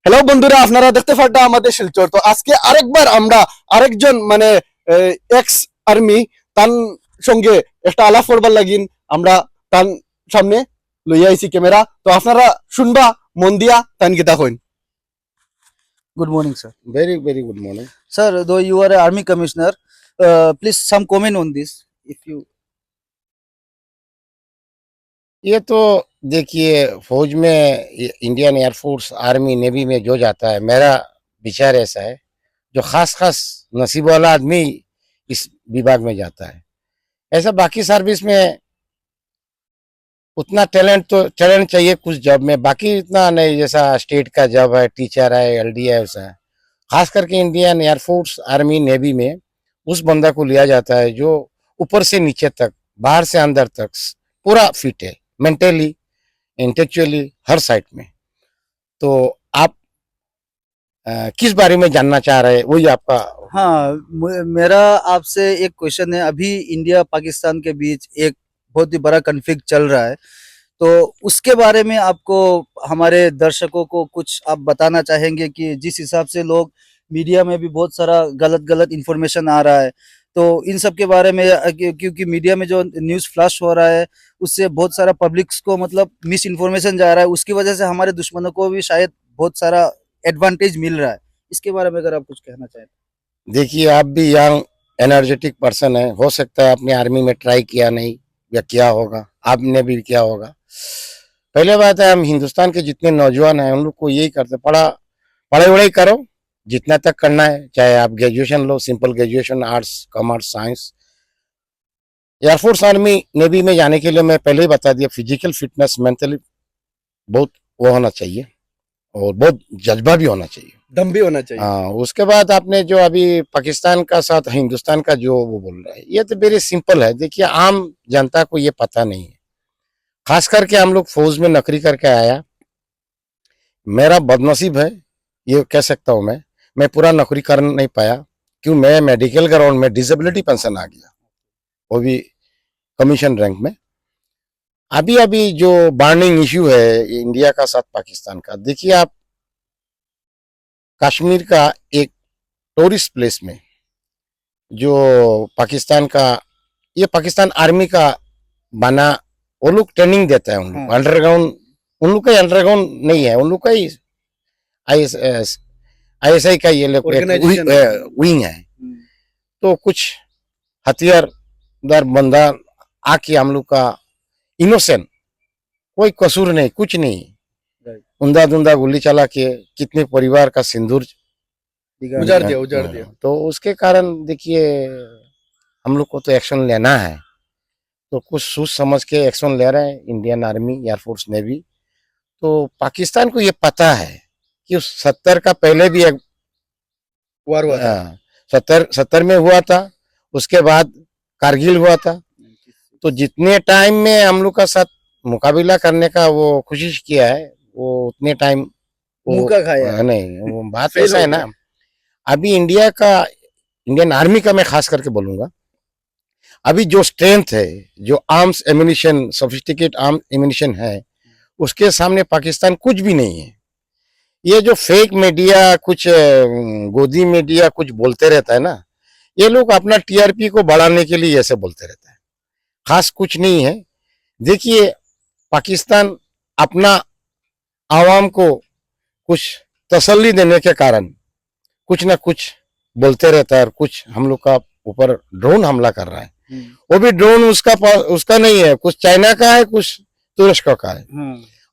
Hello বন্ধুরা, আপনারা দেখতে পারটা আমাদের শিলচর। তো আজকে আরেকবার আমরা আরেকজন মানে এক্স আর্মি তার সঙ্গে একটা আলাপ করবার লাগিন আমরা তার সামনে লইয়া আইছি ক্যামেরা। তো আপনারা শুনবা মন দিয়া তান Gita coin. Good morning, sir. Very good morning. Sir, though you are an army commissioner, please some comment on this. If you ये तो देखिए, फौज में इंडियन एयरफोर्स आर्मी नेवी में जो जाता है, मेरा विचार ऐसा है, जो खास खास नसीब वाला आदमी इस विभाग में जाता है। ऐसा बाकी सर्विस में उतना टैलेंट चाहिए कुछ जॉब में, बाकी इतना नहीं। जैसा स्टेट का जॉब है, टीचर है, एलडी है, वैसा है। खास करके इंडियन एयरफोर्स आर्मी नेवी में उस बंदा को लिया जाता है जो ऊपर से नीचे तक, बाहर से अंदर तक पूरा फिट है, मेंटली, इंटेलेक्चुअली, हर साइड में। तो आप किस बारे में जानना चाह रहे हैं, वही आपका। हाँ, मेरा आपसे एक क्वेश्चन है। अभी इंडिया पाकिस्तान के बीच एक बहुत ही बड़ा कन्फ्लिक्ट चल रहा है, तो उसके बारे में आपको हमारे दर्शकों को कुछ आप बताना चाहेंगे कि जिस हिसाब से लोग मीडिया में भी बहुत सारा गलत इंफॉर्मेशन आ रहा है, तो इन सब के बारे में क्योंकि मीडिया में जो न्यूज़ फ्लैश हो रहा है उससे बहुत सारा पब्लिक्स को मतलब मिस इन्फॉर्मेशन जा रहा है, उसकी वजह से हमारे दुश्मनों को भी शायद बहुत सारा एडवांटेज मिल रहा है। इसके बारे में अगर आप कुछ कहना चाहें। देखिए, आप भी यंग एनर्जेटिक पर्सन है, हो सकता है आपने आर्मी में ट्राई किया नहीं या किया होगा, आपने भी किया होगा। पहले बात है, हम हिंदुस्तान के जितने नौजवान हैं उन लोग को यही करते, पढ़ाई वढ़ाई करो जितना तक करना है, चाहे आप ग्रेजुएशन लो, simple graduation, arts, commerce, science. Air force army navy में जाने के लिए मैं पहले ही बता दिया, फिजिकल फिटनेस, मेंटली बहुत वो होना चाहिए और बहुत जज्बा भी होना चाहिए, दम भी होना चाहिए। हाँ। उसके बाद आपने जो अभी पाकिस्तान का साथ हिंदुस्तान का जो वो बोल रहा है, ये तो वेरी सिंपल है। देखिए, आम जनता को ये पता नहीं है, खास करके हम लोग फौज में नौकरी करके आया। मेरा बदनसीब है, ये कह सकता हूँ मैं पूरा नौकरी कर नहीं पाया, क्यों, मैं मेडिकल ग्राउंड में डिसेबिलिटी पेंशन आ गया, वो भी कमीशन रैंक में। अभी जो बर्निंग इश्यू है इंडिया का साथ पाकिस्तान का, देखिए आप, कश्मीर का एक टूरिस्ट प्लेस में जो पाकिस्तान का, ये पाकिस्तान आर्मी का बना, वो लोग ट्रेनिंग देता है उन लोग अंडरग्राउंड, उन लोग का अंडरग्राउंड नहीं है, उन लोग का ही ISI का ये लोग विंग है। तो कुछ हथियारदार बंदा आके हम लोग का इनोसेंट, कोई कसूर नहीं, कुछ नहीं, उंदा दुंदा गोली चला के कितने परिवार का सिंदूर उजाड़ दिया। तो उसके कारण देखिए, हम लोग को तो एक्शन लेना है, तो कुछ सोच समझ के एक्शन ले रहे हैं इंडियन आर्मी, एयरफोर्स, नेवी। तो पाकिस्तान को ये पता है कि 70 का पहले भी एक वार हुआ था, 70 में हुआ था, उसके बाद कारगिल हुआ था। तो जितने टाइम में हम लोग का साथ मुकाबला करने का वो कोशिश किया है, वो उतने टाइम मुका खाया नहीं, वो बात ऐसा है ना। अभी इंडियन आर्मी का मैं खास करके बोलूंगा, अभी जो स्ट्रेंथ है, जो arms ammunition, sophisticate arm ammunition है, उसके सामने पाकिस्तान कुछ भी नहीं है। ये जो फेक मीडिया, कुछ गोदी मीडिया कुछ बोलते रहता है ना, ये लोग अपना TRP को बढ़ाने के लिए ऐसे बोलते रहता है, खास कुछ नहीं है। देखिए, पाकिस्तान अपना आवाम को कुछ तसल्ली देने के कारण कुछ ना कुछ बोलते रहता है, और कुछ हम लोग का ऊपर ड्रोन हमला कर रहा है। वो भी ड्रोन उसका नहीं है, कुछ चाइना का है, कुछ तुरस्क का है।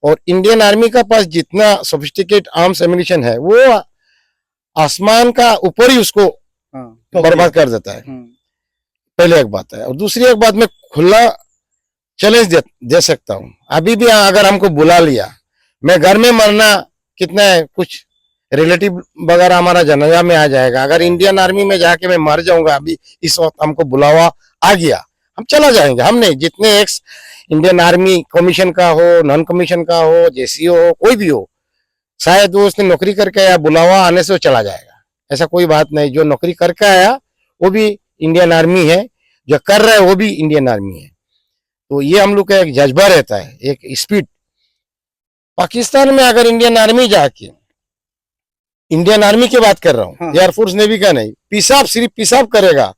और इंडियन आर्मी का पास जितना सोफिस्टिकेट आर्म्स एम्यूनिशन है, वो आसमान का ऊपर ही उसको बर्बाद कर देता है। पहले एक बात है, और दूसरी एक बात, मैं खुला चैलेंज दे सकता हूँ, अभी भी अगर हमको बुला लिया, मैं घर में मरना कितना है, कुछ रिलेटिव वगैरह हमारा जनाजा में आ जाएगा। अगर इंडियन आर्मी में जाके मैं मर जाऊंगा, अभी इस वक्त हमको बुलावा आ गया, हम चला जाएंगे। हम नहीं, जितने एक्स इंडियन आर्मी कमीशन का हो, नॉन कमीशन का हो, JCO हो, कोई भी हो, शायद वो उसने नौकरी करके आया, बुलावा आने से वो चला जाएगा, ऐसा कोई बात नहीं। जो नौकरी करके आया वो भी इंडियन आर्मी है, जो कर रहा है वो भी इंडियन आर्मी है। तो ये हम लोग का एक जज्बा रहता है, एक स्पीड। पाकिस्तान में अगर इंडियन आर्मी जाके इंडियन आर्मी की बात कर रहा हूँ, हाँ। एयरफोर्स नेवी का नहीं। पेशाब सिर्फ पेशाब करेगा,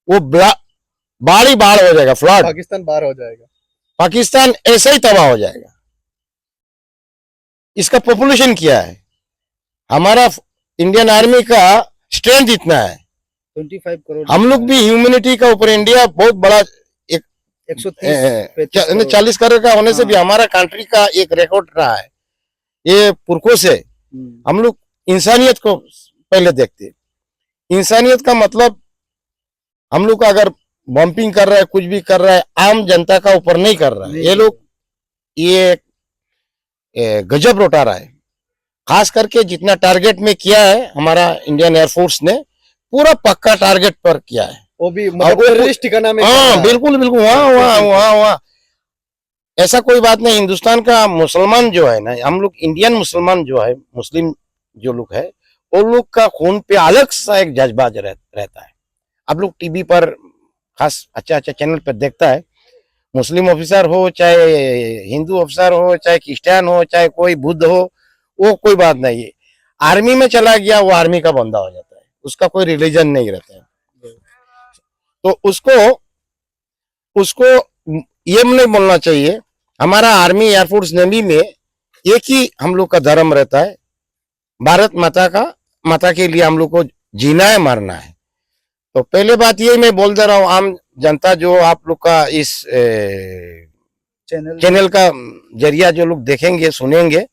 वो बाढ़ ही बाढ़ हो जाएगा, फ्लड। पाकिस्तान बाहर हो जाएगा। पाकिस्तान ऐसे ही तबाह हो जाएगा। इसका पॉपुलेशन क्या है? हमारा इंडियन आर्मी का स्ट्रेंथ इतना है, 25 करोड़ हम लोग भी ह्यूमैनिटी का ऊपर इंडिया बहुत बड़ा 130 40 करोड़ का होने से भी हाँ। हमारा कंट्री का एक रिकॉर्ड रहा है। ये पुरखों से हम लोग इंसानियत को पहले देखते। इंसानियत का मतलब हम लोग अगर बम्पिंग कर रहा है, कुछ भी कर रहा है, आम जनता का ऊपर नहीं कर रहा है। ये लोग ये गजब लौटा रहा है। खास करके जितना टारगेट में किया है हमारा इंडियन एयरफोर्स ने, पूरा पक्का टारगेट पर किया है। वो भी अब मतलब वो- टेररिस्ट ठिकाना में कर रहा हाँ है। बिल्कुल बिल्कुल, वहाँ ऐसा कोई बात नहीं। हिंदुस्तान का मुसलमान जो है ना, हम लोग इंडियन मुसलमान जो है, मुस्लिम जो लोग है, वो लोग का खून पे अलग सा एक जज्बा रहता है। आप लोग टीवी पर खास अच्छा अच्छा चैनल पर देखता है, मुस्लिम ऑफिसर हो, चाहे हिंदू ऑफिसर हो, चाहे क्रिश्चियन हो, चाहे कोई बुद्ध हो, वो कोई बात नहीं है। आर्मी में चला गया, वो आर्मी का बंदा हो जाता है, उसका कोई रिलीजन नहीं रहता है। तो उसको ये नहीं बोलना चाहिए। हमारा आर्मी, एयरफोर्स, नेवी में एक ही हम लोग का धर्म रहता है, भारत माता के लिए हम लोग को जीना है, मरना है। तो पहले बात ये मैं बोल दे रहा हूँ, आम जनता जो आप लोग का इस चैनल का जरिया जो लोग देखेंगे, सुनेंगे,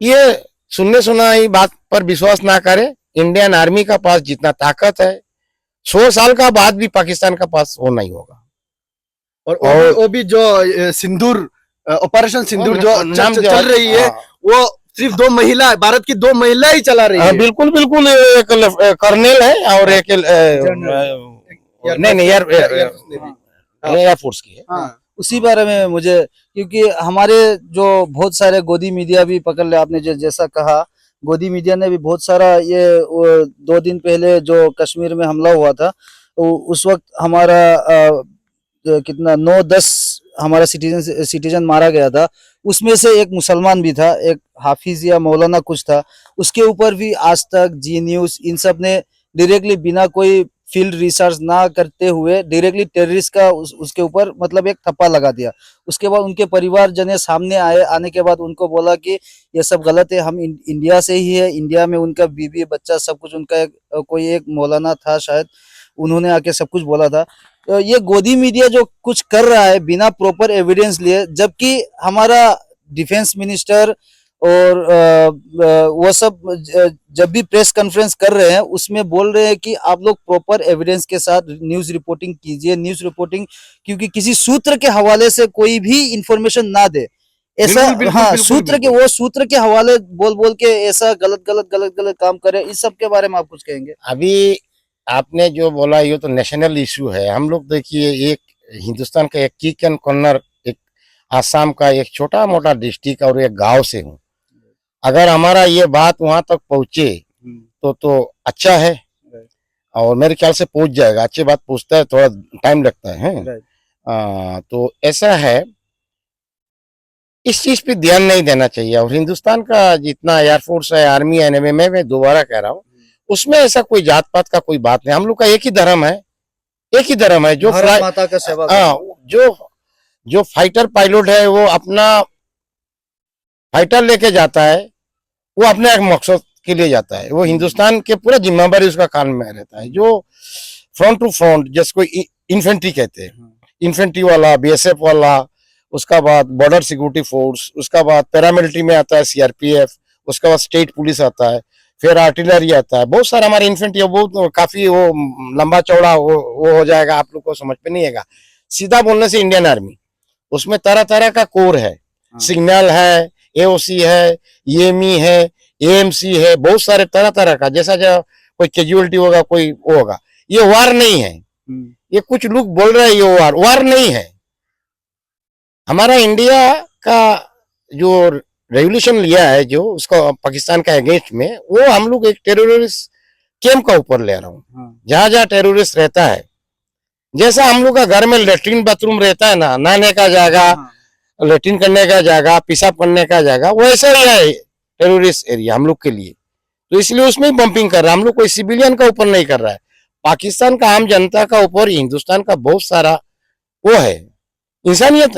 ये सुनने सुनाई बात पर विश्वास ना करे। इंडियन आर्मी का पास जितना ताकत है, 100 साल का बाद भी पाकिस्तान का पास वो नहीं होगा। और वो भी जो सिंदूर ऑपरेशन सिंदूर जो नाम चल रही है, हाँ। वो सिर्फ 2 महिला, भारत की 2 महिला ही चला रही है। बिल्कुल बिल्कुल, एक कर्नल है और एक नहीं एयरफोर्स की है। हाँ। उसी बारे में मुझे, क्योंकि हमारे जो बहुत सारे गोदी मीडिया भी पकड़ ले, आपने जैसा कहा, गोदी मीडिया ने भी बहुत सारा ये 2 दिन पहले जो कश्मीर में हमला हुआ था, उस वक्त हमारा कितना 9-10 हमारा सिटीजन मारा गया था। उसमें से एक मुसलमान भी था, एक हाफिज या मौलाना कुछ था। उसके ऊपर भी आज तक जी न्यूज इन सब ने डायरेक्टली बिना कोई फील्ड रिसर्च ना करते हुए डायरेक्टली टेररिस्ट का उसके ऊपर मतलब एक थप्पा लगा दिया। उसके बाद उनके परिवार जने सामने आने के बाद उनको बोला कि ये सब गलत है, हम इंडिया से ही है, इंडिया में उनका बीवी बच्चा सब कुछ, उनका कोई एक मौलाना था शायद, उन्होंने आके सब कुछ बोला था। तो ये गोदी मीडिया जो कुछ कर रहा है बिना प्रॉपर एविडेंस लिए, जबकि हमारा डिफेंस मिनिस्टर और वो सब जब भी प्रेस कॉन्फ्रेंस कर रहे हैं उसमें बोल रहे हैं कि आप लोग प्रॉपर एविडेंस के साथ न्यूज रिपोर्टिंग कीजिए, न्यूज रिपोर्टिंग, क्योंकि किसी सूत्र के हवाले से कोई भी इंफॉर्मेशन ना दे ऐसा। बिल्कुल, हाँ, बिल्कुल, सूत्र के, वो सूत्र के हवाले बोल के ऐसा गलत काम करे, इस सब के बारे में आप कुछ कहेंगे? अभी आपने जो बोला ये तो नेशनल इशू है। हम लोग देखिए, एक हिंदुस्तान का एक किक एंड कॉर्नर, एक आसाम का एक छोटा मोटा डिस्ट्रिक्ट और एक गांव से हूँ। अगर हमारा ये बात वहां तक पहुंचे तो अच्छा है, और मेरे ख्याल से पहुंच जाएगा। अच्छी बात पहुंचता है, थोड़ा टाइम लगता है। तो ऐसा है, इस चीज पे ध्यान नहीं देना चाहिए। और हिंदुस्तान का जितना एयरफोर्स है, आर्मी है, नेवी, मैं दोबारा कह रहा हूँ, उसमें ऐसा कोई जात पात का कोई बात नहीं। हम लोग का एक ही धर्म है, एक ही धर्म है। जो भारत माता का सेवा जो फाइटर पायलट है, वो अपना फाइटर लेके जाता है, वो अपने एक मकसद के लिए जाता है। वो हिंदुस्तान के पूरा जिम्मेदारी उसका कान में रहता है। जो फ्रंट टू फ्रंट, जिसको इन्फेंट्री कहते हैं, इन्फेंट्री वाला, बीएसएफ वाला, उसका बाद बॉर्डर सिक्योरिटी फोर्स, उसका बाद पैरामिलिट्री में आता है सीआरपीएफ, उसका बाद स्टेट पुलिस आता है, फिर आर्टिलरी आता है। बहुत सारा हमारे इन्फेंट्री, बहुत काफी वो लंबा चौड़ा वो हो जाएगा, आप लोग को समझ में नहीं आएगा। सीधा बोलने से इंडियन आर्मी, उसमें तरह तरह का कोर है, सिग्नल है, एओसी है, ईएमई है, एएमसी है, बहुत सारे तरह तरह का। जैसा जो कोई कैजुअलिटी होगा, कोई वो होगा। ये वार नहीं है। ये कुछ लोग बोल रहे हैं ये वार नहीं है। हमारा इंडिया का जो रेवोल्यूशन लिया है, जो उसका पाकिस्तान का अगेंस्ट में, वो हम लोग एक टेररिस्ट कैंप का ऊपर ले रहा हूँ। जहां जहां टेररिस्ट रहता है, जैसा हम लोग का घर में लेट्रिन बाथरूम रहता है ना, नहाने का जगह, लेट्रिन करने का जगह, पेशाब करने का जगह, वैसा ही है टेररिस्ट एरिया हम लोग के लिए। तो इसलिए उसमें बम्पिंग कर रहा है। हम लोग कोई सिविलियन का ऊपर नहीं कर रहा है, पाकिस्तान का आम जनता का ऊपर, हिंदुस्तान का बहुत सारा वो है, इंसानियत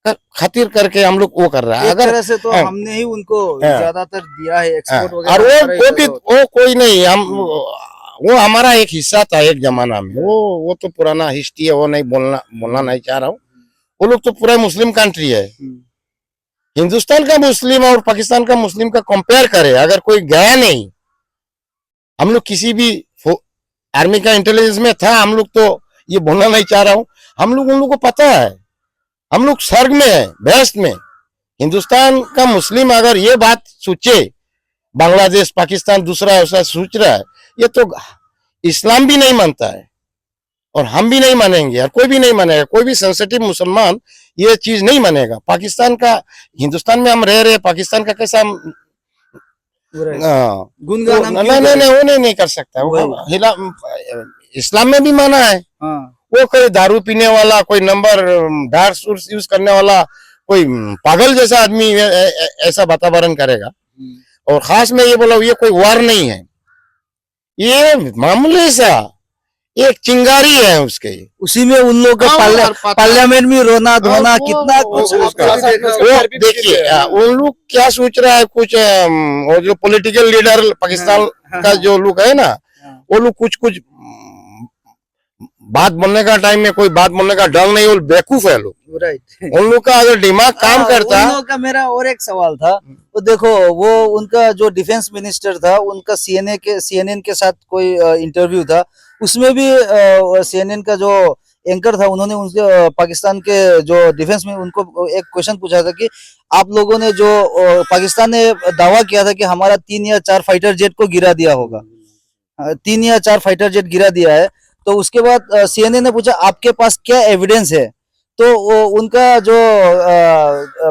का खातिर करके हम लोग वो कर रहा है। एक अगर तरह से तो हाँ, हमने ही उनको हाँ, ज्यादातर दिया है, हाँ, एक्सपोर्ट वगैरह और हमारा ही वो ज्यादा भी होता वो कोई नहीं, हम वो हमारा एक हिस्सा था एक जमाना में, वो तो पुराना हिस्ट्री है, वो नहीं बोलना नहीं चाह रहा हूँ। वो लोग तो पूरा मुस्लिम कंट्री है। है। हिंदुस्तान का मुस्लिम और पाकिस्तान का मुस्लिम का कंपेयर करे, अगर कोई गया नहीं, हम लोग किसी भी आर्मी का इंटेलिजेंस में था, हम लोग तो ये बोलना नहीं चाह रहा हूँ, हम लोग उन लोग को पता है, हम लोग स्वर्ग में है, बेहश्त में। हिंदुस्तान का मुस्लिम अगर ये बात सोचे, बांग्लादेश पाकिस्तान दूसरा ऐसा सोच रहा है, ये तो इस्लाम भी नहीं मानता है और हम भी नहीं मानेंगे और कोई भी नहीं मानेगा, कोई भी सेंसिटिव मुसलमान ये चीज नहीं मानेगा। पाकिस्तान का, हिंदुस्तान में हम रह रहे, पाकिस्तान का कैसा हम गुनगान हम नहीं क्यों नहीं करें? नहीं, वो नहीं कर सकता। इस्लाम में भी माना है, हाँ, वो कोई दारू पीने वाला, कोई नंबर ड्रग्स यूज करने वाला, कोई पागल जैसा आदमी ऐसा वातावरण करेगा। और खास में ये बोला, ये कोई वार नहीं है, ये मामूली सा एक चिंगारी है उसके। उसी में उन लोगों का पार्लियामेंट में रोना धोना कितना कुछ आपने देखा होगा। वो देखिए, उन लोग क्या सोच रहा है, कुछ वो जो पॉलिटिकल लीडर पाकिस्तान का जो लोग है ना, वो लोग कुछ बात बोलने का टाइम में कोई बात बोलने का ढंग नहीं, वो बेवकूफ है लोग। राइट। उन लोग का अगर दिमाग काम करता। उन लोगों का मेरा और एक सवाल था, तो देखो वो उनका जो डिफेंस मिनिस्टर था, उनका सीएनएन के साथ कोई इंटरव्यू था, उसमें भी सीएनएन का जो एंकर था, उन्होंने उनके पाकिस्तान के जो डिफेंस में उनको एक क्वेश्चन पूछा था कि आप लोगों ने जो पाकिस्तान ने दावा किया था कि हमारा 3 या 4 फाइटर जेट को गिरा दिया होगा, 3 या 4 फाइटर जेट गिरा दिया है, तो उसके बाद सीएनएन ने पूछा आपके पास क्या एविडेंस है, तो उनका जो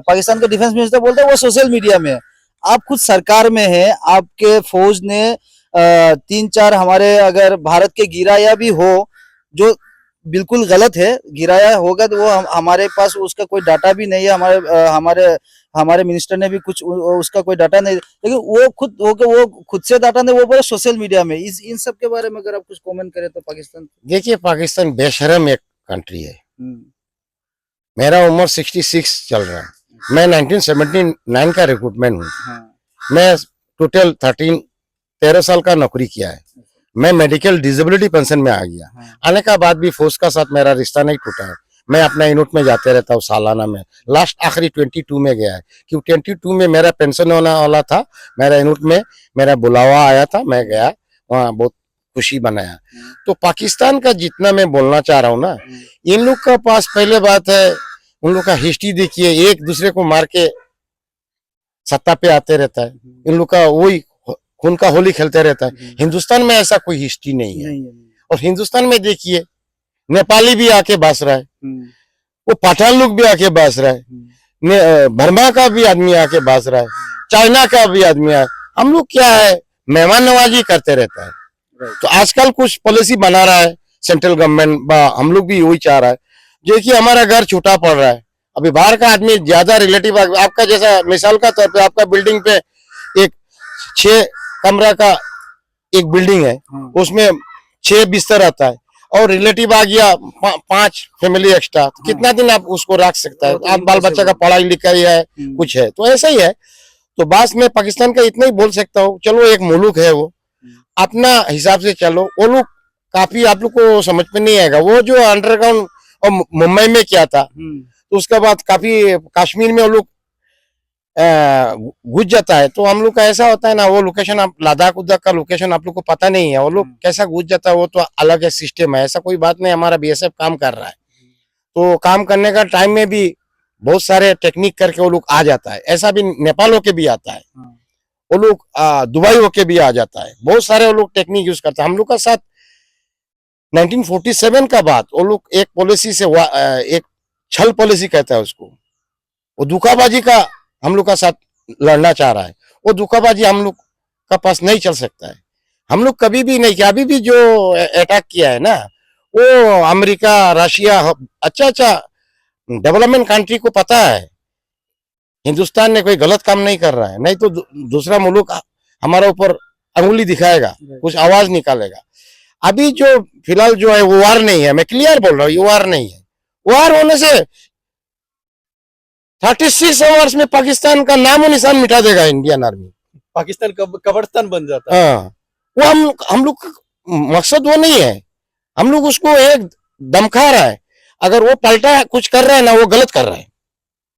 पाकिस्तान के डिफेंस मिनिस्टर बोलता है वो सोशल मीडिया में है। आप खुद सरकार में हैं, आपके फौज ने 3-4 हमारे अगर भारत के गिराया भी हो, जो बिल्कुल गलत है, गिराया होगा तो वो हमारे पास उसका कोई डाटा भी नहीं है, हमारे मिनिस्टर ने भी कुछ उसका कोई डाटा नहीं, लेकिन वो खुद से डाटा नहीं, वो बोले सोशल मीडिया में। इन सब के बारे में अगर आप कुछ कमेंट करें तो पाकिस्तान। देखिए, पाकिस्तान बेशरम एक कंट्री है। मेरा उम्र 66 चल रहा है, मैं 1979 का रिक्रूटमेंट हूँ। मैं टोटल 13 साल का नौकरी किया है। मैं मेडिकल डिसेबिलिटी पेंशन में आ गया। आने का बाद भी फौज का साथ मेरा रिश्ता नहीं टूटा है। मैं अपना यूनिट में जाते रहता हूँ सालाना में। लास्ट आखिरी 22 में गया है, क्योंकि 22 में मेरा पेंशन होने वाला था। मेरा यूनिट में मेरा बुलावा आया था, मैं गया वहाँ, बहुत खुशी बनाया। तो पाकिस्तान का जितना मैं बोलना चाह रहा हूँ ना, इन लोग का पास पहले बात है, उन लोग का हिस्ट्री देखिए, एक दूसरे को मार के सत्ता पे आते रहता है। इन लोग का वही खून का होली खेलते रहता है। हिंदुस्तान में ऐसा कोई हिस्ट्री नहीं है। और हिंदुस्तान में देखिए, नेपाली भी आके बस रहा है, वो पठान लोग भी आके बस रहा है, बर्मा का भी आदमी आके बस रहा है, चाइना का भी आदमी है। हम लोग क्या है, मेहमान नवाजी करते रहता है। तो आजकल कुछ पॉलिसी बना रहा है सेंट्रल गवर्नमेंट, हम लोग भी वही चाह रहा है, जो कि हमारा घर छोटा पड़ रहा है। अभी बाहर का आदमी ज्यादा रिलेटिव, आपका जैसा मिसाल का तौर पे, आपका बिल्डिंग पे एक 6 कमरा का एक बिल्डिंग है, उसमें 6 बिस्तर आता है, और रिलेटिव आ गया 5 फैमिली एक्स्ट्रा, तो कितना दिन आप उसको रख सकता है? आप बाल बच्चा का पढ़ाई लिखाई है, कुछ है, तो ऐसा ही है। तो बस मैं पाकिस्तान का इतना ही बोल सकता हूँ, चलो एक मुल्क है, वो अपना हिसाब से चलो। वो लोग काफी, आप लोग को समझ में नहीं आएगा, वो जो अंडरग्राउंड और मुंबई में क्या था, तो उसके बाद काफी कश्मीर में वो लोग घुस जाता है। तो हम लोग का ऐसा होता है ना, वो लोकेशन, आप लद्दाख उद्दाख का लोकेशन आप लोग को पता नहीं है, वो लोग कैसा घुस जाता है, वो तो अलग है सिस्टम है। ऐसा कोई बात नहीं, हमारा बीएसएफ काम कर रहा है, तो काम करने का टाइम में भी बहुत सारे टेक्निक करके वो लोग आ जाता है। ऐसा भी नेपाल होके भी आता है, वो लोग दुबई होके भी आ जाता है, बहुत सारे वो लोग टेक्निक यूज करते हैं। हम लोग का साथ 1947 का बाद वो लोग एक पॉलिसी से, एक छल पॉलिसी कहता है उसको, वो धोखाबाजी का हम लोग का साथ लड़ना चाह रहा है। वो धोखाबाजी हम लोग का पास नहीं चल सकता है। हम लोग कभी भी नहीं किया। अभी भी जो अटैक किया है ना, वो अमेरिका, रशिया, अच्छा डेवलपमेंट कंट्री को पता है हिंदुस्तान ने कोई गलत काम नहीं कर रहा है, नहीं तो दूसरा मुल्क हमारे ऊपर अंगुली दिखाएगा, कुछ आवाज निकालेगा। अभी जो फिलहाल जो है वो वार नहीं है, मैं क्लियर बोल रहा हूँ, ये वार नहीं है। वार होने से 36 आवर्स में पाकिस्तान का नामो निशान मिटा देगा इंडियन आर्मी। पाकिस्तान कब्रिस्तान बन जाता है। हाँ, वो हम लोग का मकसद वो नहीं है। हम लोग उसको एक धमका रहा है, अगर वो पलटा कुछ कर रहा है ना, वो गलत कर रहा है।